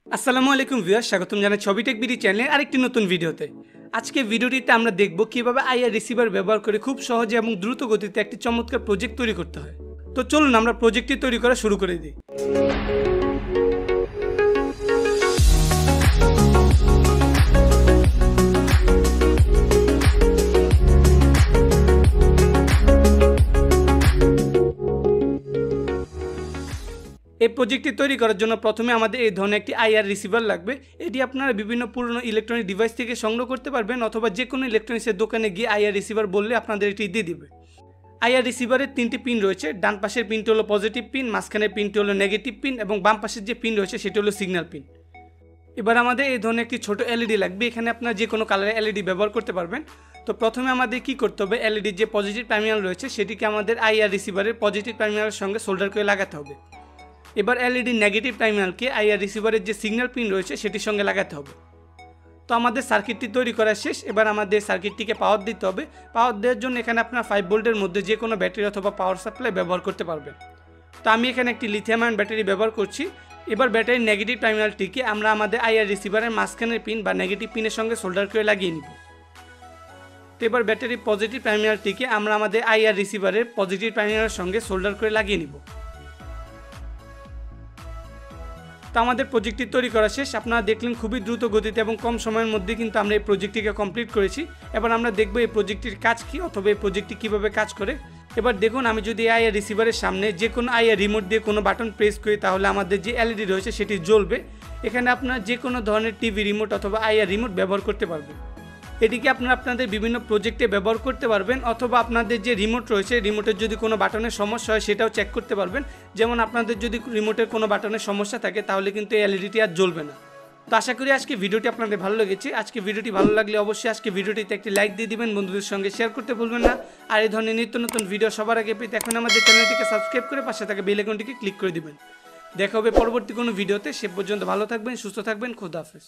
আসসালামু আলাইকুম ভিউয়ার্স, স্বাগতম জানাই ছবি টেক বিডি চ্যানেলের আরেকটি নতুন ভিডিওতে। আজকে ভিডিওটিতে আমরা দেখব কিভাবে আইআর রিসিভার ব্যবহার করে খুব সহজে এবং দ্রুত গতিতে একটি চমৎকার প্রজেক্ট তৈরি করতে হয়। তো চলুন আমরা প্রজেক্টটি তৈরি করা শুরু করে দিই। এই প্রজেক্টটি তৈরি করার জন্য প্রথমে আমাদের এই ধরনের একটি আইআর রিসিভার লাগবে। এটি আপনারা বিভিন্ন পুরনো ইলেকট্রনিক ডিভাইস থেকে সংগ্রহ করতে পারবেন, অথবা যে কোনো ইলেকট্রনিক্সের দোকানে গিয়ে আইআর রিসিভার বললে আপনাদের এটি দিয়ে দিবে। আইআর রিসিভারের তিনটি পিন রয়েছে। ডান পাশের পিনটি হলো পজিটিভ পিন, মাঝখানের পিনটি হলো নেগেটিভ পিন এবং বাম পাশের যে পিন রয়েছে সেটি হলো সিগন্যাল পিন। এবার আমাদের এই ধরনের একটি ছোট এলইডি লাগবে। এখানে আপনারা যে কোনো কালারের এলইডি ব্যবহার করতে পারবেন। তো প্রথমে আমাদের কি করতে হবে, এলইডির যে পজিটিভ টার্মিনাল রয়েছে সেটিকে আমাদের আইআর রিসিভারের পজিটিভ টার্মিনালের সঙ্গে সোল্ডার করে লাগাতে হবে। এবার এলইডি নেগেটিভ টার্মিনালকে আইআর রিসিভারের যে সিগন্যাল পিন রয়েছে সেটির সঙ্গে লাগাতে হবে। তো আমাদের সার্কিটটি তৈরি করা শেষ। এবার আমাদের সার্কিটটিকে পাওয়ার দিতে হবে। পাওয়ার দেওয়ার জন্য এখানে আপনার 5 ভোল্টের মধ্যে যে কোনো ব্যাটারি অথবা পাওয়ার সাপ্লাই ব্যবহার করতে পারবেন। তো আমি এখানে একটি লিথিয়াম আয়ন ব্যাটারি ব্যবহার করছি। এবার ব্যাটারির নেগেটিভ টার্মিনালটিকে আমরা আমাদের আইআর রিসিভারের মাঝখানের পিন বা নেগেটিভ পিনের সঙ্গে সোল্ডার করে লাগিয়ে নিব। তো এবার ব্যাটারির পজিটিভ টার্মিনালটিকে আমরা আমাদের আইআর রিসিভারের পজিটিভ টার্মিনালের সঙ্গে সোল্ডার করে লাগিয়ে নিব। তো আমাদের প্রজেক্টটি তৈরি করা শেষ। আপনারা দেখলেন খুবই দ্রুত গতিতে এবং কম সময়ের মধ্যে কিন্তু আমরা এই প্রজেক্টটিকে কমপ্লিট করেছি। এবার আমরা দেখব এই প্রজেক্টটির কাজ কী, অথবা এই প্রজেক্টটি কীভাবে কাজ করে। এবার দেখুন, আমি যদি আইআর রিসিভারের সামনে যে কোনো আইআর রিমোট দিয়ে কোনো বাটন প্রেস করি তাহলে আমাদের যে এলইডি রয়েছে সেটি জ্বলবে। এখানে আপনারা যে কোনো ধরনের টিভি রিমোট অথবা আইআর রিমোট ব্যবহার করতে পারবেন। এটিকে আপনারা আপনাদের বিভিন্ন প্রজেক্টে ব্যবহার করতে পারবেন, অথবা আপনাদের যে রিমোট রয়েছে রিমোটের যদি কোনো বাটনের সমস্যা হয় সেটাও চেক করতে পারবেন। যেমন আপনাদের যদি রিমোটের কোনো বাটনের সমস্যা থাকে তাহলে কিন্তু এই এলইডিটি আর জ্বলবে না। তো আশা করি আজকে ভিডিওটি আপনাদের ভালো লেগেছে। আজকে ভিডিওটি ভালো লাগলে অবশ্যই আজকে ভিডিওটিতে একটি লাইক দিয়ে দিবেন, বন্ধুদের সঙ্গে শেয়ার করতে ভুলবেন না। আর এই ধরনের নিত্য নতুন ভিডিও সবার আগে পেতে এখন আমাদের চ্যানেলটিকে সাবস্ক্রাইব করে পাশে থাকা বেল আইকনটিকে ক্লিক করে দিবেন। দেখা হবে পরবর্তী কোনো ভিডিওতে। সে পর্যন্ত ভালো থাকবেন, সুস্থ থাকবেন। খোদা হাফেজ।